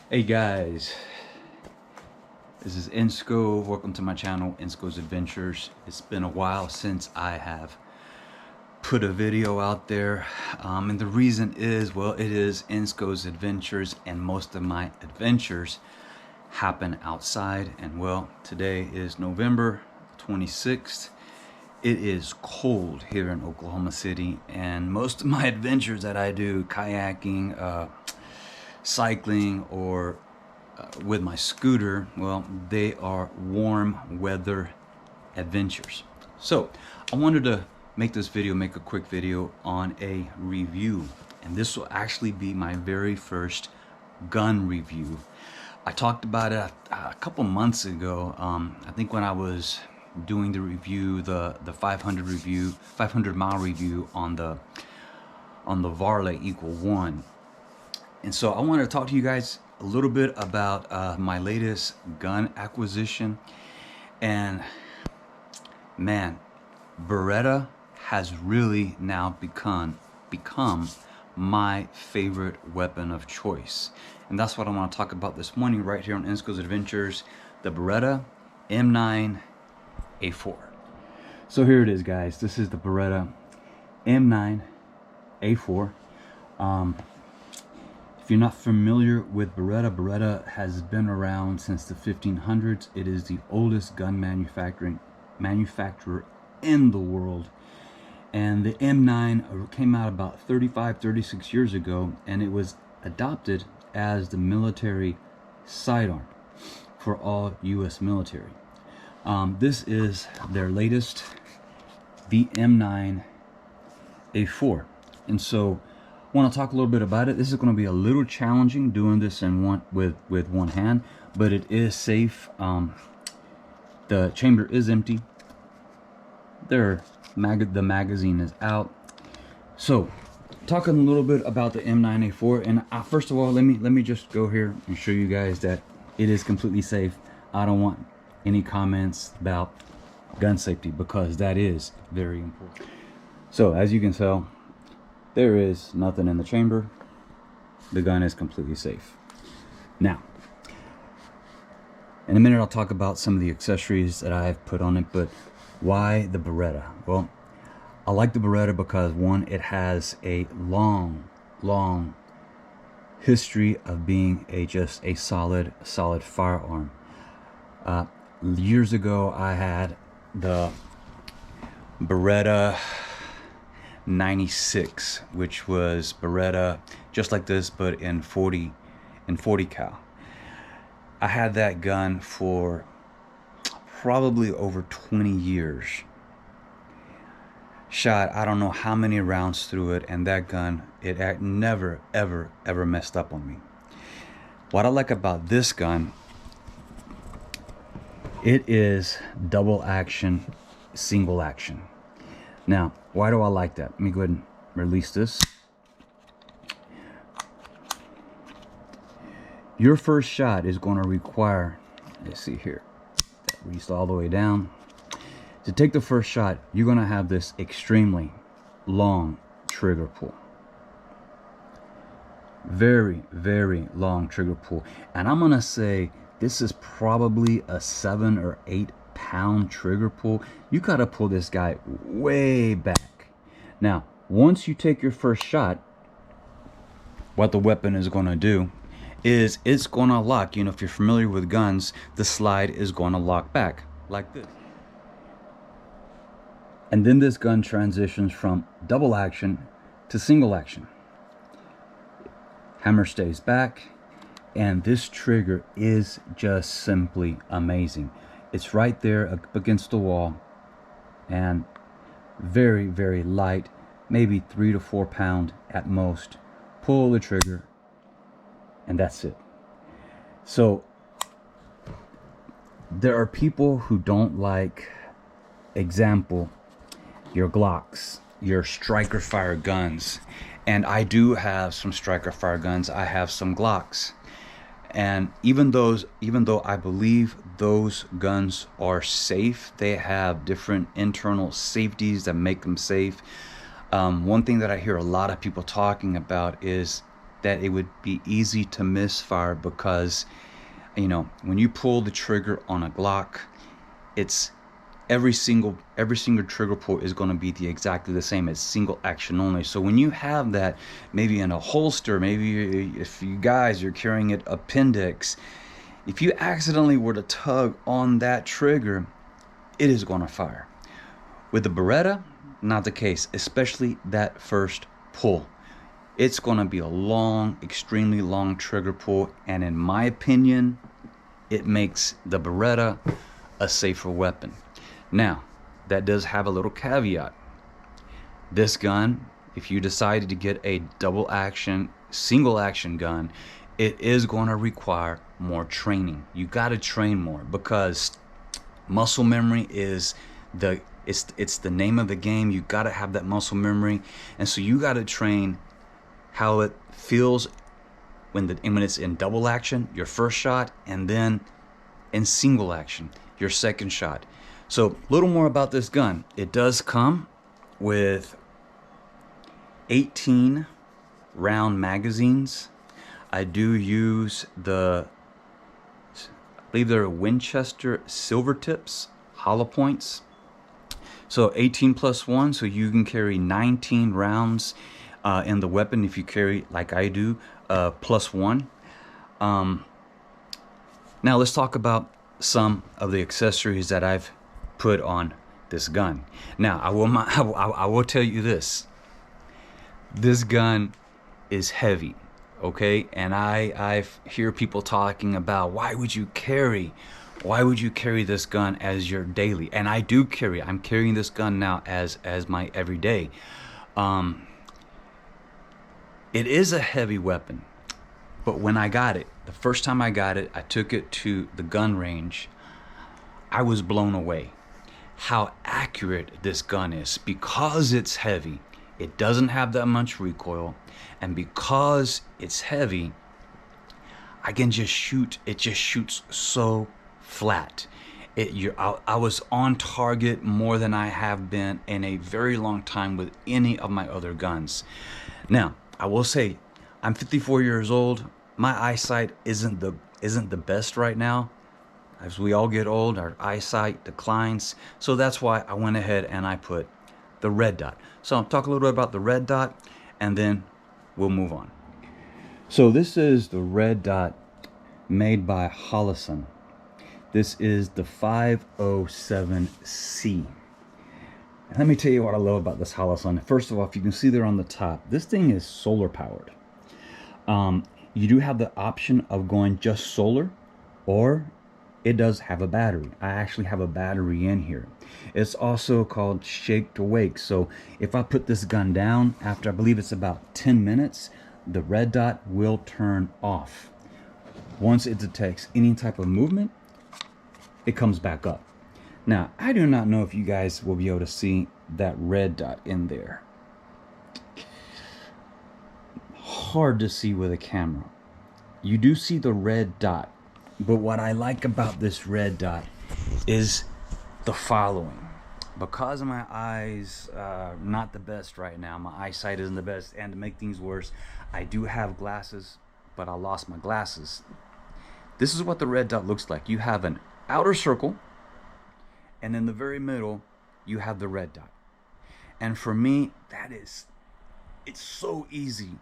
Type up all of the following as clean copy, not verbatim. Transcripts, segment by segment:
Hey guys, this is Insco. Welcome to my channel, Insco's Adventures. It's been a while since I have put a video out there, and the reason is, well, it is Insco's Adventures, and most of my adventures happen outside. And well, today is November 26th. It is cold here in Oklahoma City, and most of my adventures that I do, kayaking, cycling, or with my scooter, well, they are warm weather adventures. So I wanted to make a quick video on a review, and this will actually be my very first gun review. I talked about it a couple months ago. I think when I was doing the review, the 500 mile review on the Varley Equal 1. And so I want to talk to you guys a little bit about my latest gun acquisition. And man, Beretta has really now become my favorite weapon of choice. And that's what I want to talk about this morning right here on Insco's Adventures, the Beretta M9A4. So here it is, guys. This is the Beretta M9A4. If you're not familiar with Beretta, Beretta has been around since the 1500s. It is the oldest gun manufacturer in the world. And the M9 came out about 36 years ago, and it was adopted as the military sidearm for all U.S. military. This is their latest, the M9A4. And so I want to talk a little bit about it. This is going to be a little challenging doing this in with one hand, but it is safe. The chamber is empty. The magazine is out. So talking a little bit about the M9A4, and first of all, let me just go here and show you guys that it is completely safe. I don't want any comments about gun safety, because that is very important. So as you can tell, there is nothing in the chamber. The gun is completely safe. Now, in a minute I'll talk about some of the accessories that I've put on it, but why the Beretta? Well, I like the Beretta because, one, it has a long history of being just a solid firearm. Years ago I had the Beretta 96, which was Beretta just like this, but in 40 cal. I had that gun for probably over 20 years. Shot I don't know how many rounds through it, and that gun, it never ever messed up on me. What I like about this gun, it is double action, single action. Now, why do I like that? Let me go ahead and release this. Your first shot is going to require, let's see here, that released all the way down. To take the first shot, you're going to have this extremely long trigger pull. Very long trigger pull. And I'm going to say this is probably a 7 or 8 pound trigger pull. You got to pull this guy way back. Now, once you take your first shot, what the weapon is going to do is it's going to lock. You know, if you're familiar with guns, the slide is going to lock back like this. And then this gun transitions from double action to single action. Hammer stays back, and this trigger is just simply amazing. It's right there up against the wall, and very light, maybe 3 to 4 pound at most. Pull the trigger, and that's it. So there are people who don't like, example, your Glocks, your striker fire guns. And I do have some striker fire guns. I have some Glocks. And even though I believe those guns are safe, they have different internal safeties that make them safe. One thing that I hear a lot of people talking about is that it would be easy to misfire because, you know, when you pull the trigger on a Glock, it's every single trigger pull is going to be exactly the same. It's single action only. So when you have that maybe in a holster, maybe if you guys are carrying it appendix, if you accidentally were to tug on that trigger, it is going to fire. With the Beretta, not the case, especially that first pull. It's going to be a long, extremely long trigger pull, and in my opinion, it makes the Beretta a safer weapon. Now, that does have a little caveat. This gun, if you decided to get a double action, single action gun, it is going to require more training. You got to train more because muscle memory is it's the name of the game. You got to have that muscle memory, and so you got to train how it feels when it's in double action, your first shot, and then in single action, your second shot. So a little more about this gun. It does come with 18 round magazines. I do use I believe they're Winchester silver tips, hollow points. So 18 plus 1, so you can carry 19 rounds in the weapon if you carry, like I do, plus 1. Now let's talk about some of the accessories that I've put on this gun. Now I will tell you this. This gun is heavy, okay? And I hear people talking about why would you carry this gun as your daily? And I do carry. I'm carrying this gun now as my everyday. It is a heavy weapon, but when I got it, the first time I got it, I took it to the gun range. I was blown away how accurate this gun is. Because it's heavy, it doesn't have that much recoil, and because it's heavy, I can just shoot. It just shoots so flat. I was on target more than I have been in a very long time with any of my other guns. Now, I will say, I'm 54 years old. My eyesight isn't the best right now. As we all get old, our eyesight declines. So that's why I went ahead and I put the red dot. So I'll talk a little bit about the red dot, and then we'll move on. So this is the red dot made by Holosun. This is the 507C. And let me tell you what I love about this Holosun. First of all, if you can see there on the top, this thing is solar powered. You do have the option of going just solar, or it does have a battery. I actually have a battery in here. It's also called shake to wake. So if I put this gun down after, I believe it's about 10 minutes, the red dot will turn off. Once it detects any type of movement, it comes back up. Now, I do not know if you guys will be able to see that red dot in there. Hard to see with a camera. You do see the red dot, but what I like about this red dot is the following. Because my eyes are not the best right now, my eyesight isn't the best, and to make things worse, I do have glasses, but I lost my glasses. This is what the red dot looks like. You have an outer circle, and in the very middle, you have the red dot. And for me, it's so easy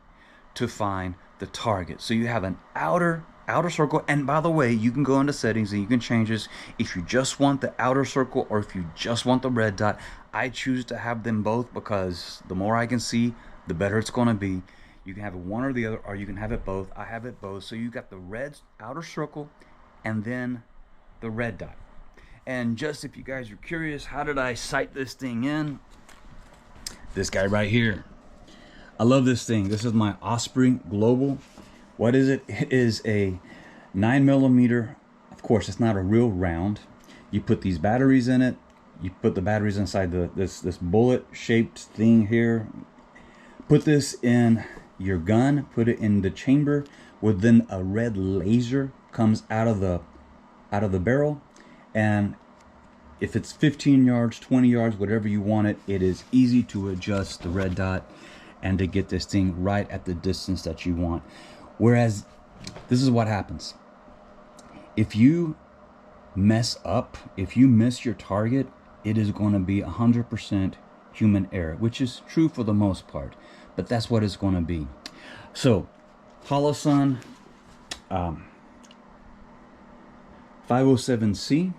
to find the target. So you have an outer circle, and by the way, you can go into settings and you can change this if you just want the outer circle or if you just want the red dot. I choose to have them both because the more I can see, the better it's going to be. You can have it one or the other, or you can have it both. I have it both. So you got the red outer circle and then the red dot. And just if you guys are curious, how did I sight this thing in? This guy right here. I love this thing. This is my Osprey Global. What is it? It is a 9mm. Of course, it's not a real round. You put these batteries in it. You put the batteries inside this bullet-shaped thing here. Put this in your gun. Put it in the chamber. Where then a red laser comes out of the barrel. And if it's 15 yards, 20 yards, whatever you want it, it is easy to adjust the red dot. and to get this thing right at the distance that you want. Whereas this is what happens. If you mess up, if you miss your target, it is going to be 100% human error, which is true for the most part, but that's what it's going to be. So Holosun 507C,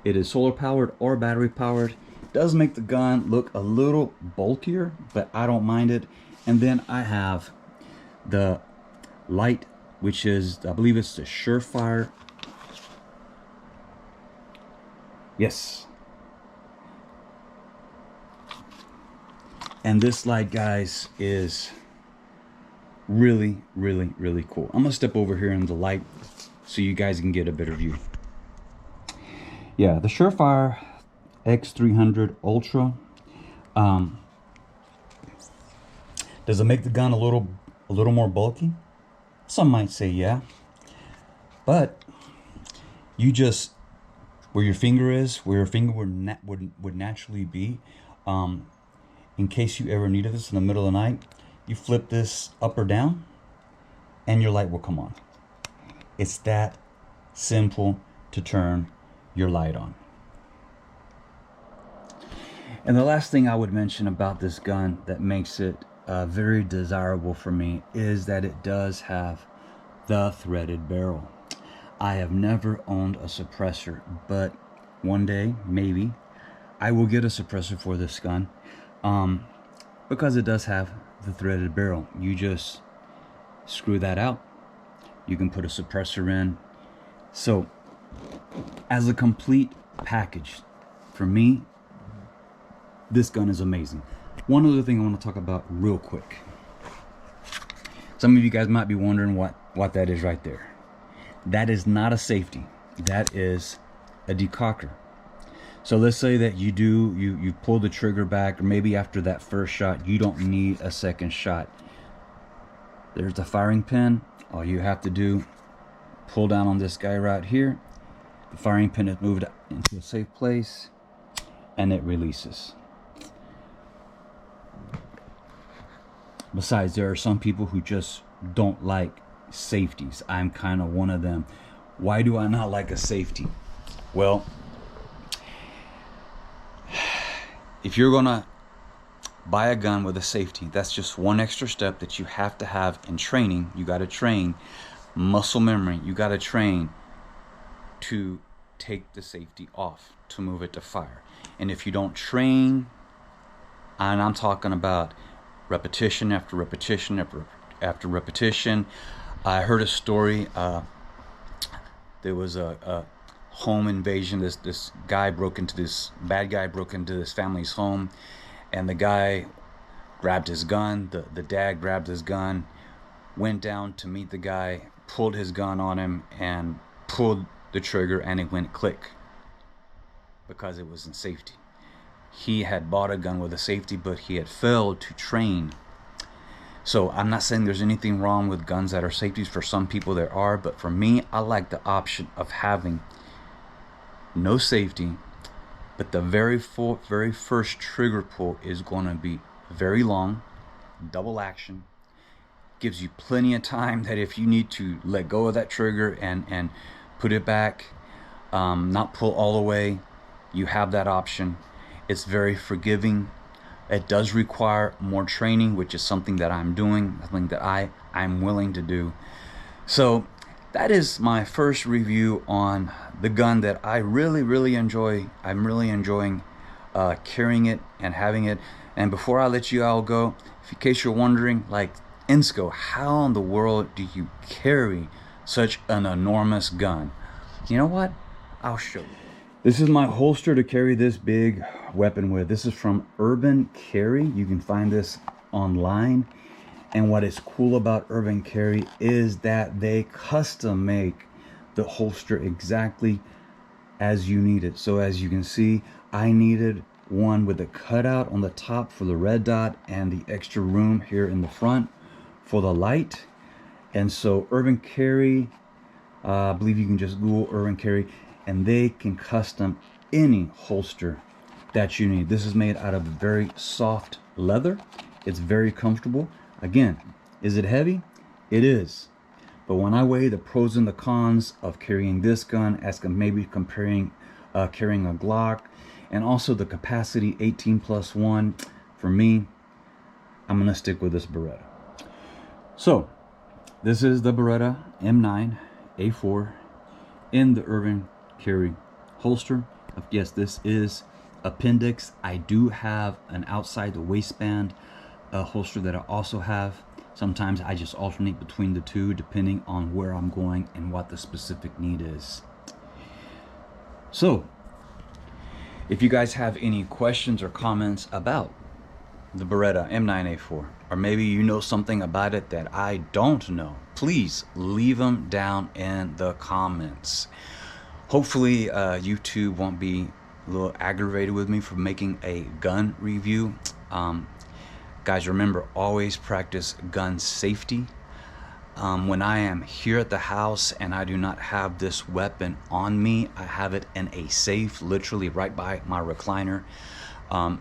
it is solar powered or battery powered. It does make the gun look a little bulkier, but I don't mind it. And then I have the light, which is, I believe it's the Surefire. Yes. And this light, guys, is really, really, really cool. I'm gonna step over here in the light so you guys can get a better view. Yeah, the Surefire X300 Ultra. Does it make the gun a little more bulky? Some might say yeah, but you just, where your finger is, where your finger would naturally be, in case you ever needed this in the middle of the night, you flip this up or down and your light will come on. It's that simple to turn your light on. And the last thing I would mention about this gun that makes it very desirable for me is that it does have the threaded barrel. I have never owned a suppressor, but one day maybe I will get a suppressor for this gun, because it does have the threaded barrel. You just screw that out, you can put a suppressor in. So as a complete package, for me, this gun is amazing. One other thing I want to talk about real quick. Some of you guys might be wondering what that is right there. That is not a safety. That is a decocker. So let's say that you pull the trigger back, or maybe after that first shot you don't need a second shot. There's the firing pin. All you have to do, pull down on this guy right here. The firing pin is moved into a safe place and it releases. Besides, there are some people who just don't like safeties. I'm kind of one of them. Why do I not like a safety? Well, if you're gonna buy a gun with a safety, that's just one extra step that you have to have in training. You got to train muscle memory. You got to train to take the safety off, to move it to fire. And if you don't train, and I'm talking about repetition after repetition after repetition. I heard a story. There was a home invasion. This bad guy broke into this family's home, and the guy grabbed his gun. The dad grabbed his gun, went down to meet the guy, pulled his gun on him, and pulled the trigger, and it went click because it was in safety. He had bought a gun with a safety, but he had failed to train. So I'm not saying there's anything wrong with guns that are safeties. For some people there are, but for me, I like the option of having no safety, but the very first trigger pull is going to be very long, double action, gives you plenty of time that if you need to let go of that trigger and put it back, not pull all the way, you have that option. It's very forgiving. It does require more training, which is something that I'm doing, something that I'm willing to do. So that is my first review on the gun that I really enjoy. I'm really enjoying carrying it and having it. And before I let you all go, in case you're wondering, like, Insco, how in the world do you carry such an enormous gun? You know what? I'll show you. This is my holster to carry this big weapon with. This is from Urban Carry. You can find this online. And what is cool about Urban Carry is that they custom make the holster exactly as you need it. So as you can see, I needed one with a cutout on the top for the red dot and the extra room here in the front for the light. And so Urban Carry, I believe you can just Google Urban Carry, and they can custom any holster that you need. This is made out of very soft leather, It's very comfortable. Again, is it heavy? It is. But when I weigh the pros and the cons of carrying this gun as maybe comparing carrying a Glock, and also the capacity 18+1, for me, I'm gonna stick with this Beretta. So this is the Beretta M9A4 in the urban carry holster. Yes, this is appendix. I do have an outside the waistband holster that I also have. Sometimes I just alternate between the two depending on where I'm going and what the specific need is. So if you guys have any questions or comments about the Beretta M9A4, or maybe you know something about it that I don't know, please leave them down in the comments. Hopefully YouTube won't be a little aggravated with me for making a gun review. Guys, remember, always practice gun safety. When I am here at the house and I do not have this weapon on me, I have it in a safe, literally right by my recliner.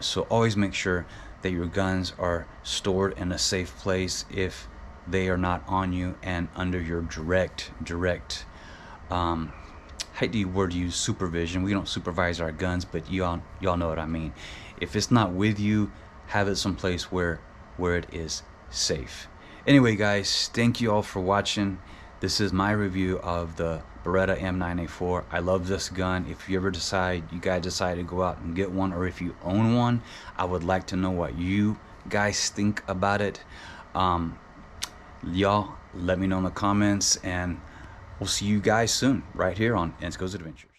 So always make sure that your guns are stored in a safe place if they are not on you and under your direct hate the word use supervision. We don't supervise our guns, but y'all know what I mean. If it's not with you, have it someplace where it is safe. Anyway, guys, thank you all for watching. This is my review of the Beretta M9A4. I love this gun. If you ever you guys decide to go out and get one, or if you own one, I would like to know what you guys think about it. Y'all let me know in the comments, and we'll see you guys soon right here on Insco's Adventure.